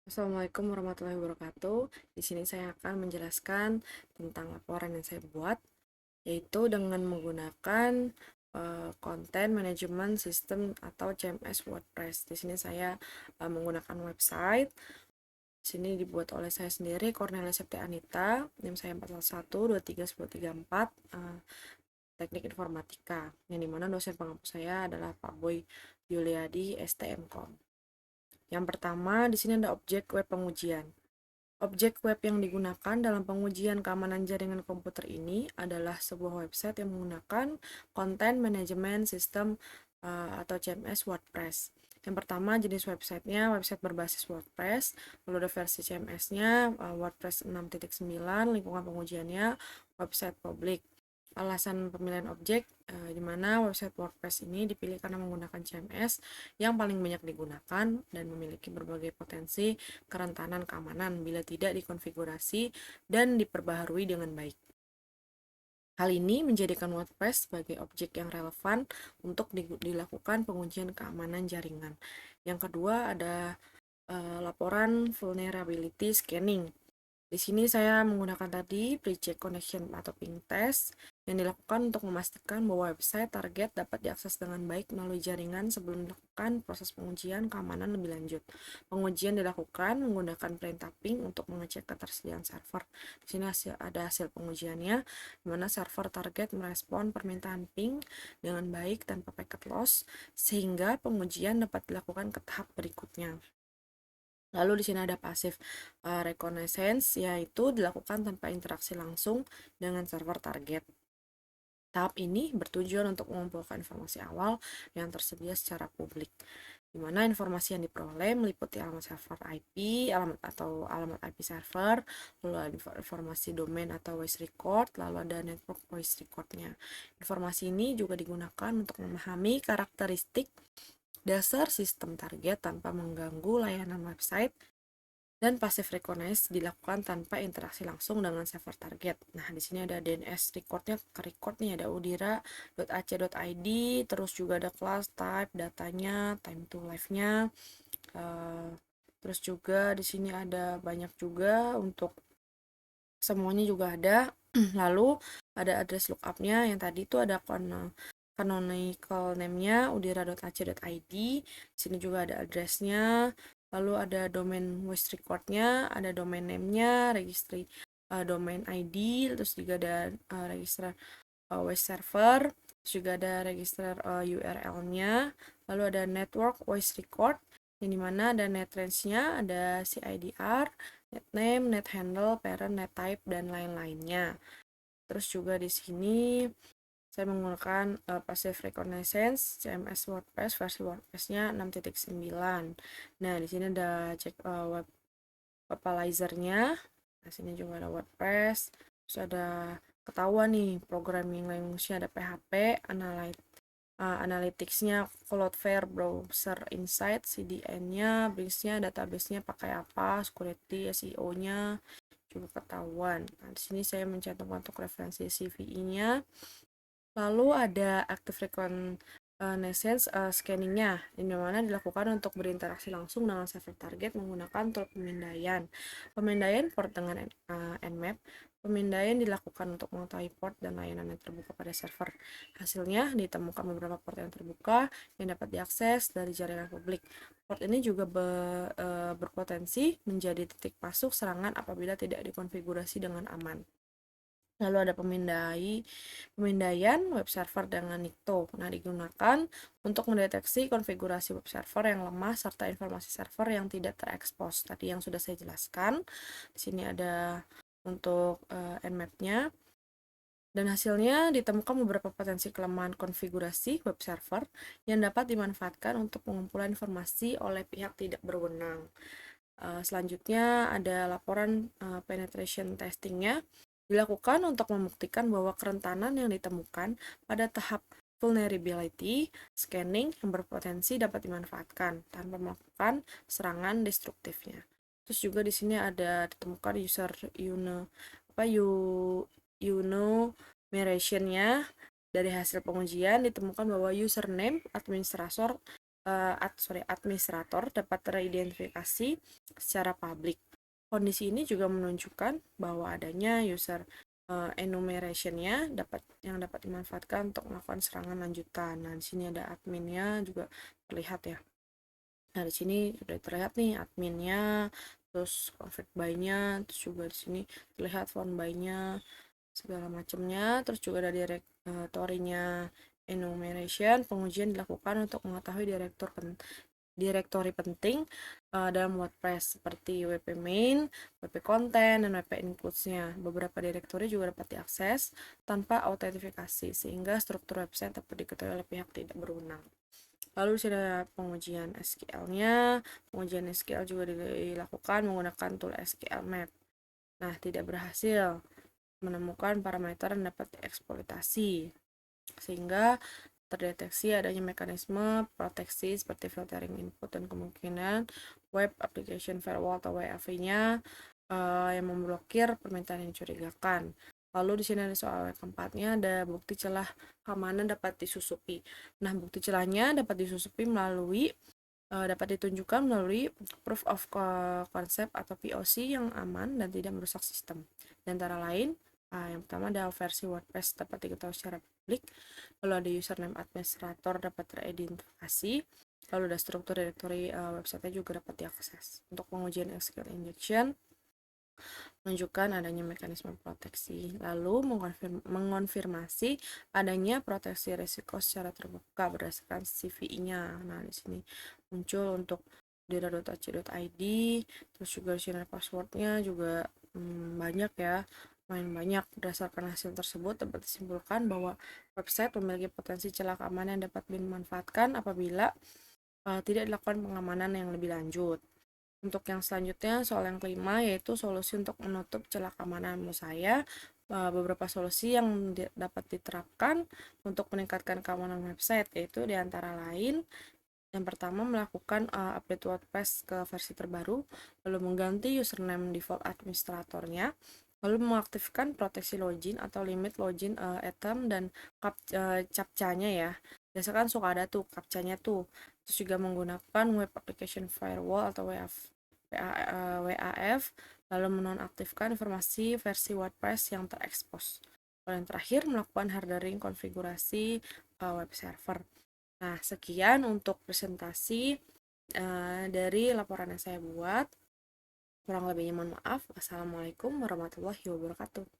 Assalamualaikum warahmatullahi wabarakatuh. Di sini saya akan menjelaskan tentang laporan yang saya buat, yaitu dengan menggunakan Content Management System atau CMS WordPress. Di sini saya menggunakan website. Di sini dibuat oleh saya sendiri, Cornelia Septi Anita, NIM saya 411231034, Teknik Informatika, yang dimana dosen pengampu saya adalah Pak Boy Yuliadi, STMKOM. Yang pertama, di sini ada objek web pengujian. Objek web yang digunakan dalam pengujian keamanan jaringan komputer ini adalah sebuah website yang menggunakan Content Management System atau CMS WordPress. Yang pertama, jenis websitenya website berbasis WordPress, lalu ada versi CMS-nya WordPress 6.9, lingkungan pengujiannya website publik. Alasan pemilihan objek di mana website WordPress ini dipilih karena menggunakan CMS yang paling banyak digunakan dan memiliki berbagai potensi kerentanan keamanan bila tidak dikonfigurasi dan diperbaharui dengan baik. Hal ini menjadikan WordPress sebagai objek yang relevan untuk dilakukan pengujian keamanan jaringan. Yang kedua ada laporan vulnerability scanning. Di sini saya menggunakan tadi pre-check connection atau ping test yang dilakukan untuk memastikan bahwa website target dapat diakses dengan baik melalui jaringan sebelum dilakukan proses pengujian keamanan lebih lanjut. Pengujian dilakukan menggunakan perintah ping untuk mengecek ketersediaan server. Di sini ada hasil pengujiannya, di mana server target merespon permintaan ping dengan baik tanpa packet loss, sehingga pengujian dapat dilakukan ke tahap berikutnya. Lalu di sini ada passive reconnaissance, yaitu dilakukan tanpa interaksi langsung dengan server target. Tahap ini bertujuan untuk mengumpulkan informasi awal yang tersedia secara publik, di mana informasi yang diperoleh meliputi alamat server IP, alamat IP server, lalu ada informasi domain atau voice record, lalu ada network voice recordnya. Informasi ini juga digunakan untuk memahami karakteristik dasar sistem target tanpa mengganggu layanan website, dan passive recognize dilakukan tanpa interaksi langsung dengan server target. Nah, di sini ada DNS recordnya, ke record nih ada udira.ac.id, terus juga ada class type, datanya, time to live-nya. Terus juga di sini ada banyak juga untuk semuanya juga ada. Lalu ada address lookup-nya yang tadi itu ada canonical name-nya udira.ac.id. Di sini juga ada address-nya. Lalu ada domain voice record-nya, ada domain name-nya, registry domain ID, terus juga ada register voice server, terus juga ada register URL-nya. Lalu ada network voice record, yang dimana ada net range-nya, ada CIDR, net name, net handle, parent, net type, dan lain-lainnya. Terus juga di sini saya menggunakan passive reconnaissance CMS WordPress versi WordPress-nya 6.9. Nah, di sini ada cek web Webalizer-nya. Nah, sini juga ada WordPress. Terus ada ketahuan nih programming language-nya, ada PHP, analytics-nya Cloudflare, Browser Insight, CDN-nya, Base-nya, database-nya pakai apa, security, SEO-nya juga ketahuan. Nah, di sini saya mencantumkan untuk referensi CVE-nya. Lalu ada active reconnaissance scanning-nya, di mana dilakukan untuk berinteraksi langsung dengan server target menggunakan tool pemindaian. Pemindaian port dengan Nmap. Pemindaian dilakukan untuk mengetahui port dan layanan yang terbuka pada server. Hasilnya ditemukan beberapa port yang terbuka yang dapat diakses dari jaringan publik. Port ini juga berpotensi menjadi titik masuk serangan apabila tidak dikonfigurasi dengan aman. Lalu ada pemindaian web server dengan Nikto. Nah, digunakan untuk mendeteksi konfigurasi web server yang lemah serta informasi server yang tidak terekspos. Tadi yang sudah saya jelaskan. Di sini ada untuk Nmap-nya. Dan hasilnya ditemukan beberapa potensi kelemahan konfigurasi web server yang dapat dimanfaatkan untuk pengumpulan informasi oleh pihak tidak berwenang. Selanjutnya ada laporan penetration testing-nya, dilakukan untuk membuktikan bahwa kerentanan yang ditemukan pada tahap vulnerability scanning yang berpotensi dapat dimanfaatkan tanpa melakukan serangan destruktifnya. Terus juga di sini ada ditemukan user enumeration-nya. Dari hasil pengujian ditemukan bahwa username administrator administrator dapat teridentifikasi secara publik. Kondisi ini juga menunjukkan bahwa adanya user enumeration-nya yang dapat dimanfaatkan untuk melakukan serangan lanjutan. Nah, di sini ada adminnya juga terlihat ya. Nah, di sini sudah terlihat nih adminnya, terus config by-nya, terus juga di sini terlihat font by-nya, segala macamnya, terus juga ada direktorinya enumeration. Pengujian dilakukan untuk mengetahui direktori penting dalam WordPress seperti WP main, WP content, dan WP includes-nya. Beberapa direktori juga dapat diakses tanpa autentifikasi sehingga struktur website dapat diketahui oleh pihak tidak berwenang. Lalu ada pengujian SQL-nya. Pengujian SQL juga dilakukan menggunakan tool SQL Map. Nah, tidak berhasil menemukan parameter yang dapat dieksploitasi, sehingga terdeteksi adanya mekanisme proteksi seperti filtering input dan kemungkinan web application firewall atau WAF-nya yang memblokir permintaan yang dicurigakan. Lalu di sini ada soal keempatnya, ada bukti celah keamanan dapat disusupi. Nah, bukti celahnya dapat disusupi dapat ditunjukkan melalui proof of concept atau POC yang aman dan tidak merusak sistem. Di antara lain, yang pertama ada versi WordPress dapat diketahui secara publik, lalu ada username administrator dapat teridentifikasi, lalu ada struktur directory website juga dapat diakses. Untuk pengujian SQL injection, menunjukkan adanya mekanisme proteksi, lalu mengonfirmasi adanya proteksi risiko secara terbuka berdasarkan CVE-nya. Nah, di sini muncul untuk dira.ac.id, terus juga sini passwordnya juga banyak ya, main banyak. Berdasarkan hasil tersebut dapat disimpulkan bahwa website memiliki potensi celah keamanan yang dapat dimanfaatkan apabila tidak dilakukan pengamanan yang lebih lanjut. Untuk yang selanjutnya, soal yang kelima yaitu solusi untuk menutup celah keamanan. Menurut saya, beberapa solusi yang dapat diterapkan untuk meningkatkan keamanan website yaitu diantara lain, yang pertama melakukan update WordPress ke versi terbaru, lalu mengganti username default administratornya, lalu mengaktifkan proteksi login atau limit login item dan captcha-nya ya. Biasanya kan suka ada tuh captcha-nya tuh. Terus juga menggunakan web application firewall atau WAF, lalu menonaktifkan informasi versi WordPress yang terekspos. Lalu yang terakhir melakukan hardening konfigurasi web server. Nah, sekian untuk presentasi dari laporan yang saya buat. Kurang lebihnya mohon maaf. Wassalamualaikum warahmatullahi wabarakatuh.